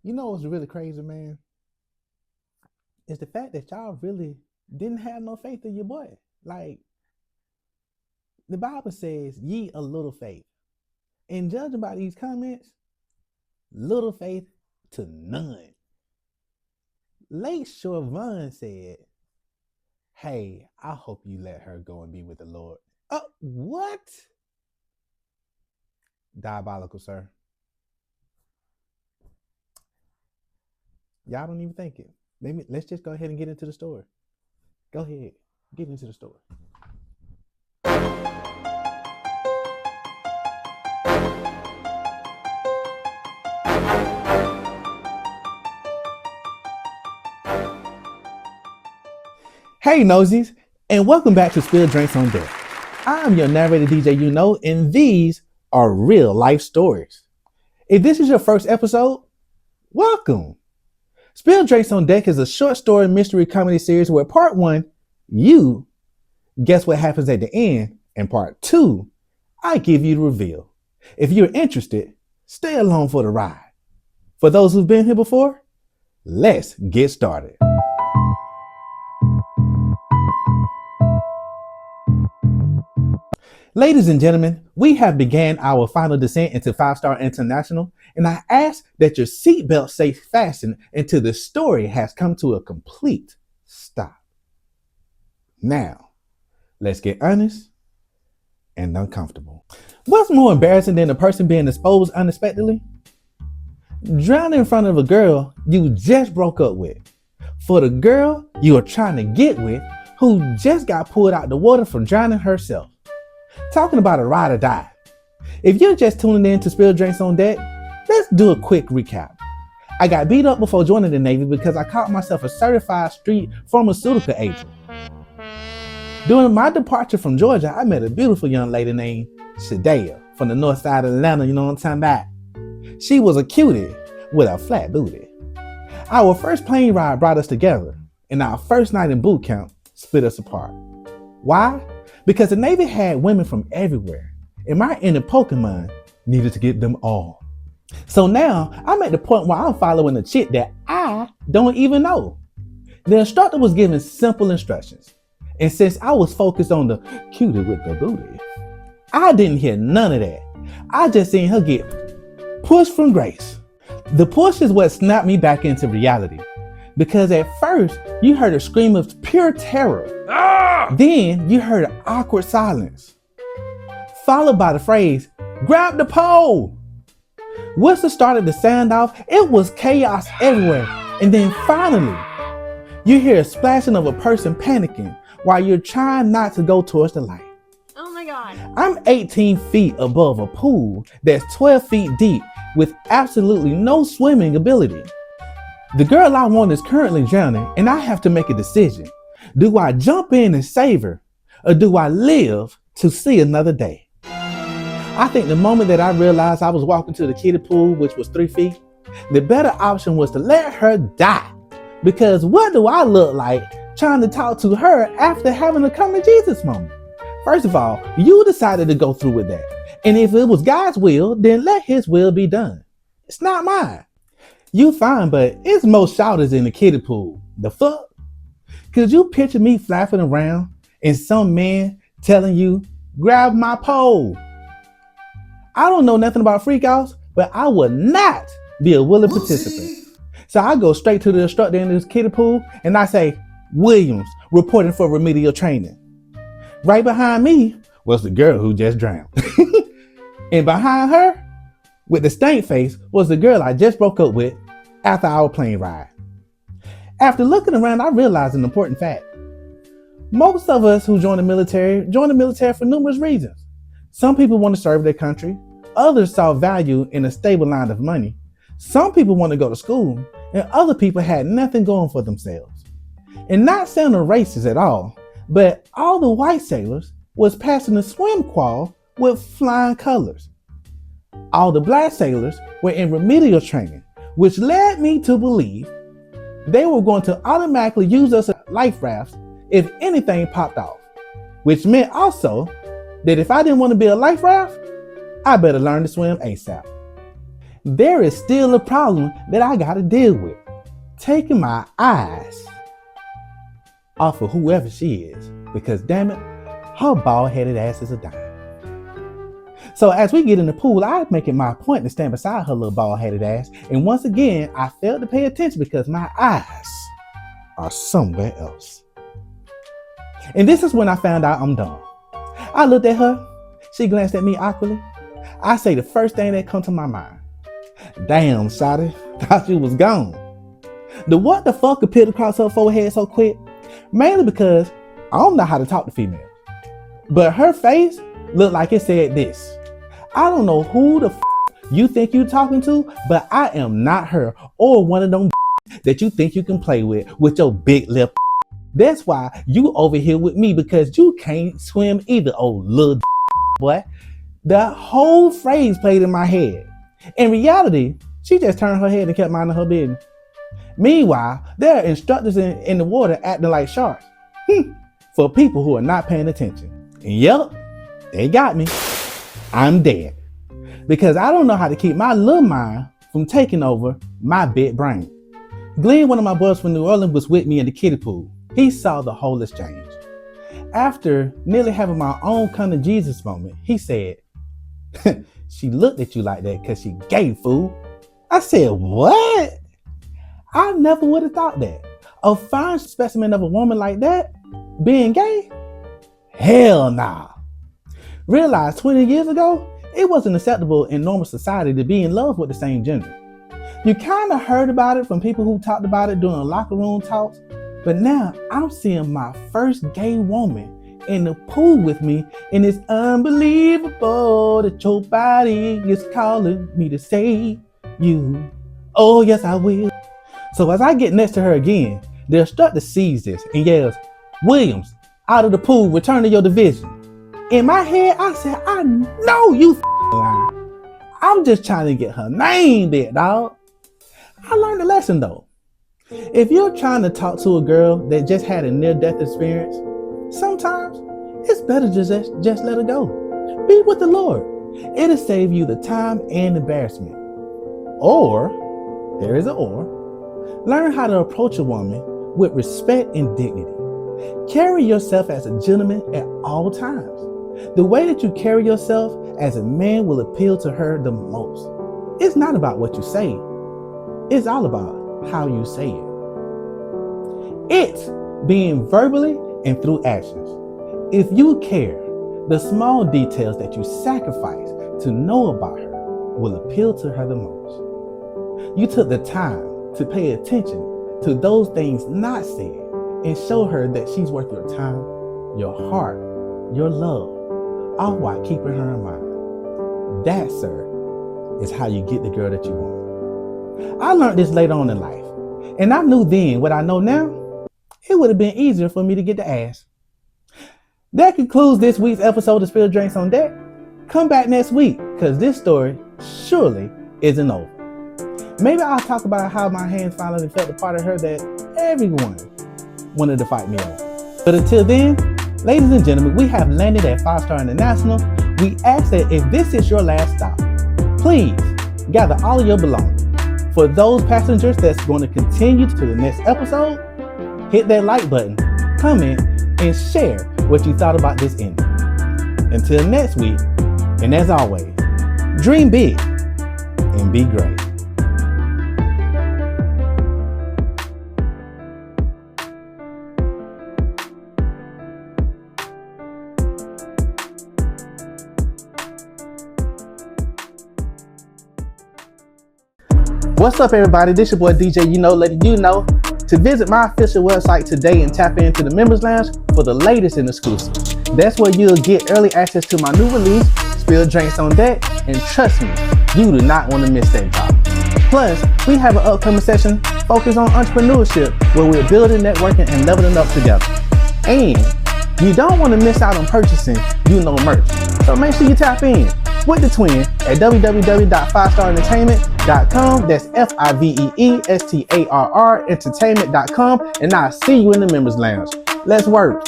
You know what's really crazy, man? It's the fact that y'all really didn't have no faith in your boy. Like the Bible says, ye a little faith. And judging by these comments, little faith to none. Lake Shore Vaughn said, hey, I hope you let her go and be with the Lord. What? Diabolical, sir. Y'all don't even think it. Let's just go ahead and get into the story. Go ahead, get into the story. Hey Nosies, and welcome back to Spill Drinks on Deck. I'm your narrator DJ U-KNO, and these are real life stories. If this is your first episode, welcome. Spill Drinks on Deck is a short story mystery comedy series where part 1, you guess what happens at the end, and part 2, I give you the reveal. If you're interested, stay along for the ride. For those who've been here before, let's get started. Ladies and gentlemen, we have began our final descent into 5-Star International, and I ask that your seatbelt stay fastened until the story has come to a complete stop. Now, let's get honest and uncomfortable. What's more embarrassing than a person being exposed unexpectedly? Drowning in front of a girl you just broke up with. For the girl you are trying to get with who just got pulled out the water from drowning herself. Talking about a ride or die. If you're just tuning in to Spill Drinks on Deck, let's do a quick recap. I got beat up before joining the Navy because I called myself a certified street pharmaceutical agent. During my departure from Georgia, I met a beautiful young lady named Shadea from the north side of Atlanta, you know what I'm talking about? She was a cutie with a flat booty. Our first plane ride brought us together, and our first night in boot camp split us apart. Why? Because the Navy had women from everywhere, and my inner Pokemon needed to get them all. So now I'm at the point where I'm following a chick that I don't even know. The instructor was giving simple instructions, and since I was focused on the cutie with the booty, I didn't hear none of that. I just seen her get pushed from grace. The push is what snapped me back into reality, because at first you heard a scream of pure terror. Then you heard an awkward silence, followed by the phrase, grab the pole. Whistle started to sound off. It was chaos everywhere. And then finally, you hear a splashing of a person panicking while you're trying not to go towards the light. Oh my God. I'm 18 feet above a pool that's 12 feet deep with absolutely no swimming ability. The girl I want is currently drowning, and I have to make a decision. Do I jump in and save her, or do I live to see another day? I think the moment that I realized I was walking to the kiddie pool, which was 3 feet, the better option was to let her die. Because what do I look like trying to talk to her after having a come to Jesus moment? First of all, you decided to go through with that. And if it was God's will, then let his will be done. It's not mine. You fine, but it's most shouters in the kiddie pool. The fuck? Could you picture me flapping around and some man telling you, grab my pole? I don't know nothing about freakouts, but I would not be a willing participant. So I go straight to the instructor in this kiddie pool and I say, Williams, reporting for remedial training. Right behind me was the girl who just drowned. And behind her, with the stank face, was the girl I just broke up with after our plane ride. After looking around, I realized an important fact. Most of us who join the military for numerous reasons. Some people want to serve their country. Others saw value in a stable line of money. Some people want to go to school, and other people had nothing going for themselves. And not sounding racist at all, but all the white sailors was passing the swim qual with flying colors. All the black sailors were in remedial training, which led me to believe they were going to automatically use us as life rafts if anything popped off, which meant also that if I didn't want to be a life raft, I better learn to swim ASAP. there is still a problem that I gotta deal with. Taking my eyes off of whoever she is, because damn it, her bald-headed ass is a dime. So as we get in the pool, I make it my point to stand beside her little bald-headed ass. And once again, I failed to pay attention because my eyes are somewhere else. And this is when I found out I'm dumb. I looked at her. She glanced at me awkwardly. I say the first thing that comes to my mind. Damn, shawty, thought you was gone. The what the fuck appeared across her forehead so quick? Mainly because I don't know how to talk to females. But her face looked like it said this. I don't know who the you think you talking to, but I am not her or one of them that you think you can play with your big lip. That's why you over here with me, because you can't swim either, old little boy. The whole phrase played in my head. In reality, she just turned her head and kept minding her business. Meanwhile, there are instructors in the water acting like sharks. For people who are not paying attention. And yep, they got me. I'm dead. Because I don't know how to keep my little mind from taking over my big brain. Glenn, one of my boys from New Orleans, was with me in the kiddie pool. He saw the whole exchange. After nearly having my own come to Jesus moment, he said, she looked at you like that because she gay, fool. I said, what? I never would have thought that. A fine specimen of a woman like that being gay? Hell nah. Realized 20 years ago, it wasn't acceptable in normal society to be in love with the same gender. You kind of heard about it from people who talked about it during locker room talks, but now I'm seeing my first gay woman in the pool with me, and it's unbelievable that your body is calling me to save you. Oh yes, I will. So as I get next to her again, the instructor sees this and yells, Williams, out of the pool, return to your division. In my head, I said, I know you lying. I'm just trying to get her name, big dog. I learned a lesson though. If you're trying to talk to a girl that just had a near-death experience, sometimes it's better to just let her go. Be with the Lord. It'll save you the time and embarrassment. Or, there is an or, learn how to approach a woman with respect and dignity. Carry yourself as a gentleman at all times. The way that you carry yourself as a man will appeal to her the most. It's not about what you say. It's all about how you say it. It's being verbally and through actions. If you care, the small details that you sacrifice to know about her will appeal to her the most. You took the time to pay attention to those things not said and show her that she's worth your time, your heart, your love, all while keeping her in mind. That, sir, is how you get the girl that you want. I learned this later on in life, and I knew then what I know now. It would have been easier for me to get the ass. That concludes this week's episode of Spill Drinks on Deck. Come back next week, because this story surely isn't over. Maybe I'll talk about how my hands finally felt the part of her that everyone wanted to fight me on. But until then, ladies and gentlemen, we have landed at 5-Star International. We ask that if this is your last stop, please gather all of your belongings. For those passengers that's going to continue to the next episode, hit that like button, comment, and share what you thought about this ending. Until next week, and as always, dream big and be great. What's up, everybody? This your boy DJ U-KNO, letting you know to visit my official website today and tap into the members lounge for the latest and exclusives. That's where you'll get early access to my new release, Spill Drinks on Deck, and trust me, you do not want to miss that drop. Plus, we have an upcoming session focused on entrepreneurship where we're building, networking, and leveling up together. And you don't want to miss out on purchasing U-KNO merch, so make sure you tap in with the twin at www.5starentertainment.com. That's FIVEESTARR entertainment.com, and I'll see you in the members lounge. Let's work.